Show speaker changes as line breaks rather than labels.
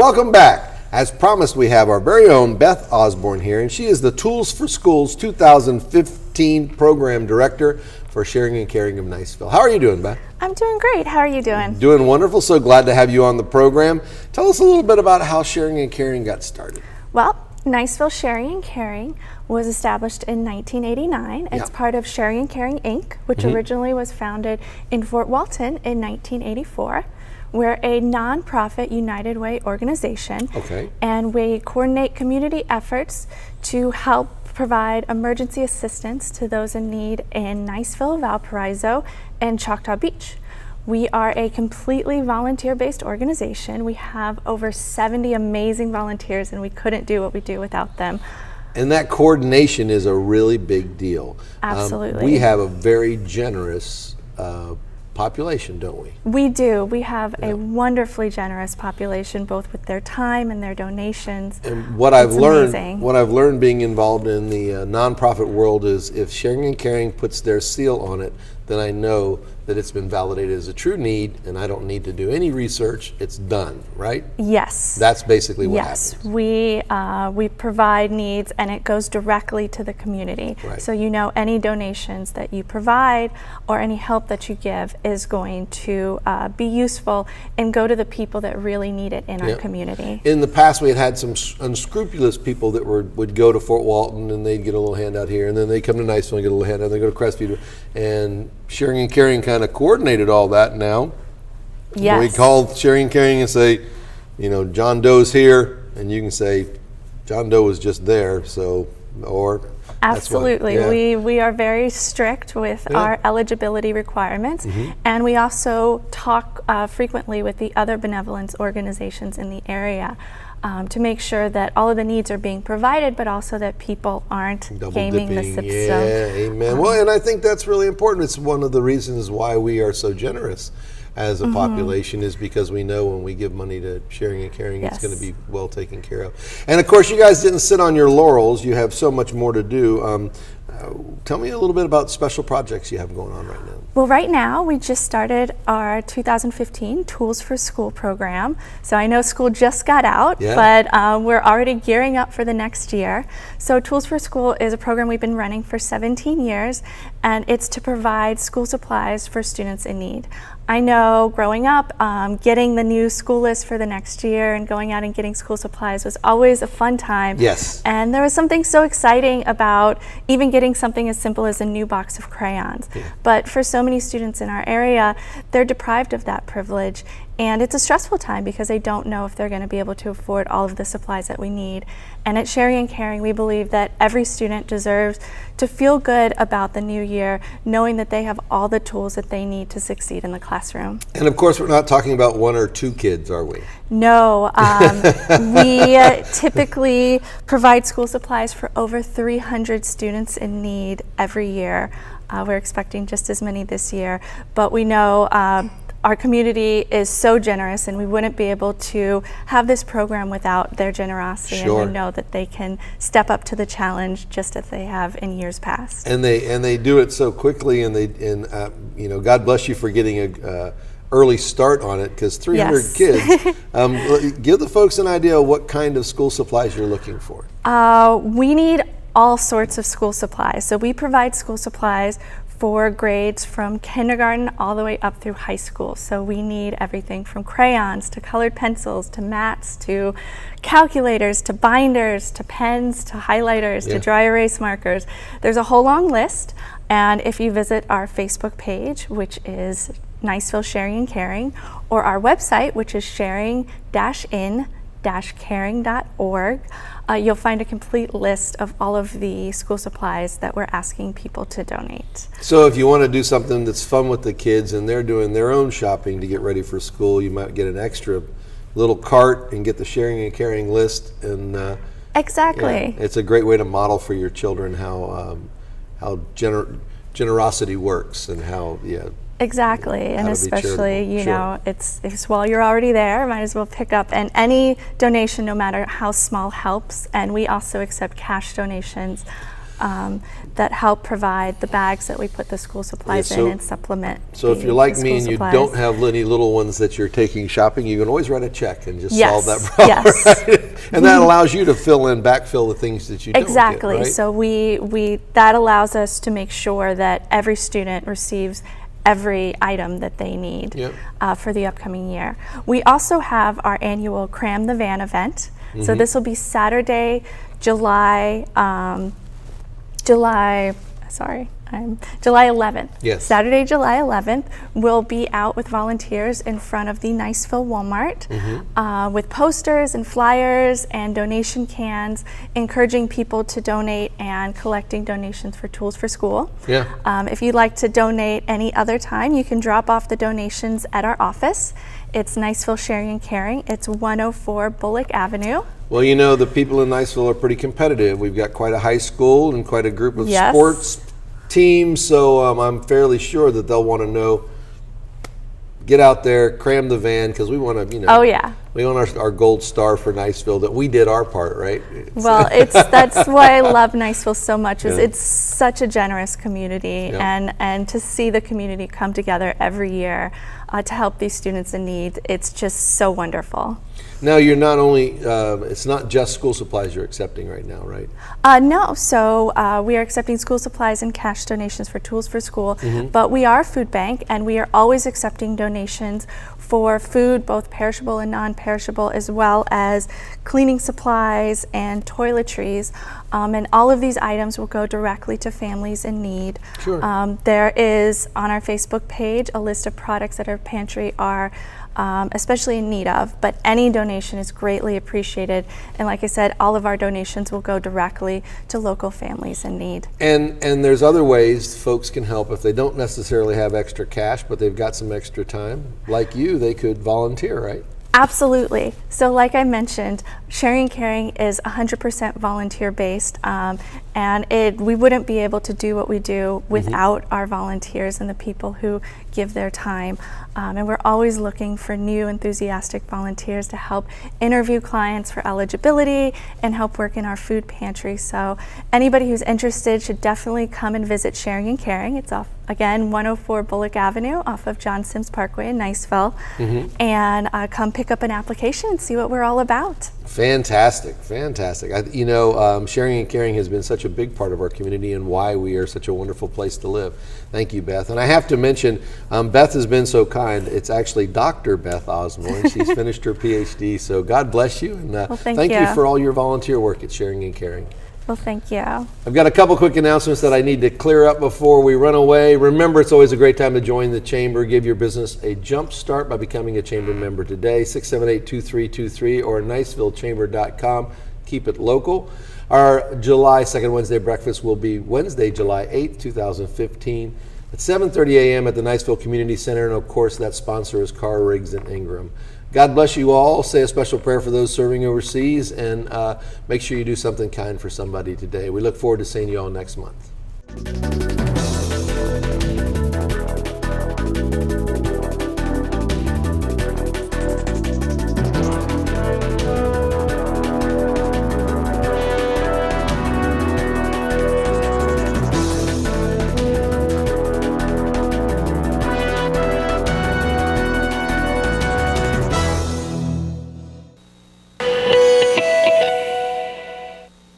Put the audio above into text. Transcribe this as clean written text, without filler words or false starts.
welcome back. As promised, we have our very own Beth Osborne here, and she is the Tools for Schools 2015 Program Director for Sharing and Caring of Niceville. How are you doing, Beth?
I'm doing great. How are you doing?
Doing wonderful. So glad to have you on the program. Tell us a little bit about how Sharing and Caring got started.
Well, Niceville Sharing and Caring was established in 1989. It's part of Sharing and Caring, Inc., which originally was founded in Fort Walton in 1984. We're a nonprofit United Way organization, and we coordinate community efforts to help provide emergency assistance to those in need in Niceville, Valparaiso, and Choctaw Beach. We are a completely volunteer-based organization. We have over 70 amazing volunteers, and we couldn't do what we do without them.
And that coordination is a really big deal.
Absolutely.
We have a very generous population, don't we?
We do. We have a wonderfully generous population, both with their time and their donations.
And what I've learned being involved in the nonprofit world is if Sharing and Caring puts their seal on it, then I know that it's been validated as a true need, and I don't need to do any research. It's done, right?
Yes.
That's basically what happens.
Yes, we provide needs, and it goes directly to the community.
Right.
So you know any donations that you provide or any help that you give is going to be useful and go to the people that really need it in our community.
In the past, we had some unscrupulous people that would go to Fort Walton and they'd get a little handout here, and then they come to Niceville and get a little handout, and they go to Crestview, and Sharing and Caring kind of coordinated all that now.
Yes.
We call Sharing and Caring and say, you know, John Doe's here, and you can say, John Doe was just there, so, or...
Absolutely. We are very strict with our eligibility requirements, and we also talk frequently with the other benevolence organizations in the area to make sure that all of the needs are being provided, but also that people aren't gaming the system.
Yeah, amen. Well, and I think that's really important. It's one of the reasons why we are so generous as a population, is because we know when we give money to Sharing and Caring, it's going to be well taken care of. And of course, you guys didn't sit on your laurels. You have so much more to do. Tell me a little bit about special projects you have going on right now.
Well, right now we just started our 2015 Tools for School program. So I know school just got out, but we're already gearing up for the next year. So Tools for School is a program we've been running for 17 years, and it's to provide school supplies for students in need. I know growing up, getting the new school list for the next year and going out and getting school supplies was always a fun time.
Yes.
And there was something so exciting about even getting something as simple as a new box of crayons. But for so many students in our area, they're deprived of that privilege. And it's a stressful time because they don't know if they're going to be able to afford all of the supplies that we need. And at Sharing and Caring, we believe that every student deserves to feel good about the new year, knowing that they have all the tools that they need to succeed in the classroom.
And of course, we're not talking about one or two kids, are we?
No. We typically provide school supplies for over 300 students in need every year. We're expecting just as many this year, but we know our community is so generous, and we wouldn't be able to have this program without their generosity. And we know that they can step up to the challenge just as they have in years past.
And they do it so quickly, and you know, God bless you for getting a early start on it, because 300 kids. Give the folks an idea of what kind of school supplies you're looking for.
We need all sorts of school supplies. So we provide school supplies for grades from kindergarten all the way up through high school. So we need everything from crayons to colored pencils to mats to calculators to binders to pens to highlighters to dry erase markers. There's a whole long list, and if you visit our Facebook page, which is Niceville Sharing and Caring, or our website, which is sharing-in-caring.org, you'll find a complete list of all of the school supplies that we're asking people to donate.
So if you want to do something that's fun with the kids and they're doing their own shopping to get ready for school, you might get an extra little cart and get the Sharing and Caring list. And
exactly.
It's a great way to model for your children how generosity works and how
Exactly, and especially, you know, it's while you're already there, might as well pick up, and any donation, no matter how small, helps. And we also accept cash donations. that help provide the bags that we put the school supplies in and supplement.
So if you're like me and you don't have any little ones that you're taking shopping, you can always write a check and just solve that problem.
Yes.
Right? And that allows you to backfill the things that you don't get, right?
So that allows us to make sure that every student receives every item that they need for the upcoming year. We also have our annual Cram the Van event. So this will be Saturday, July 11th.
Yes.
Saturday, July 11th, we'll be out with volunteers in front of the Niceville Walmart with posters and flyers and donation cans, encouraging people to donate and collecting donations for Tools for School. If you'd like to donate any other time, you can drop off the donations at our office. It's Niceville Sharing and Caring. It's 104 Bullock Avenue.
Well, you know, the people in Niceville are pretty competitive. We've got quite a high school and quite a group of sports teams, so I'm fairly sure that they'll want to know, get out there, cram the van, because we want to, we want our gold star for Niceville, that we did our part, right?
Well, that's why I love Niceville so much, is it's such a generous community, and to see the community come together every year to help these students in need, it's just so wonderful.
Now, you're not only, it's not just school supplies you're accepting right now, right?
No, so we are accepting school supplies and cash donations for Tools for School, but we are a food bank, and we are always accepting donations for food, both perishable and non-perishable, as well as cleaning supplies and toiletries. And all of these items will go directly to families in need. There is, on our Facebook page, a list of products that our pantry are especially in need of, but any donation is greatly appreciated. And like I said, all of our donations will go directly to local families in need.
And there's other ways folks can help if they don't necessarily have extra cash, but they've got some extra time. Like you, they could volunteer, right?
Absolutely. So like I mentioned, Sharing and Caring is 100% volunteer based, and we wouldn't be able to do what we do without our volunteers and the people who give their time. And we're always looking for new enthusiastic volunteers to help interview clients for eligibility and help work in our food pantry. So anybody who's interested should definitely come and visit Sharing and Caring. It's off, again, 104 Bullock Avenue off of John Sims Parkway in Niceville. And come pick up an application and see what we're all about.
Fantastic, fantastic. Sharing and Caring has been such a big part of our community and why we are such a wonderful place to live. Thank you, Beth. And I have to mention, Beth has been so kind. It's actually Dr. Beth Osborne. She's finished her PhD, so God bless you. And
well,
thank you for all your volunteer work at Sharing and Caring.
Well, thank you.
I've got a couple quick announcements that I need to clear up before we run away. Remember, it's always a great time to join the Chamber. Give your business a jump start by becoming a Chamber member today. 678-2323 or nicevillechamber.com. Keep it local. Our July 2nd Wednesday breakfast will be Wednesday, July 8th, 2015 at 7:30 a.m. at the Niceville Community Center. And of course, that sponsor is Carr, Riggs & Ingram. God bless you all. Say a special prayer for those serving overseas, and make sure you do something kind for somebody today. We look forward to seeing you all next month.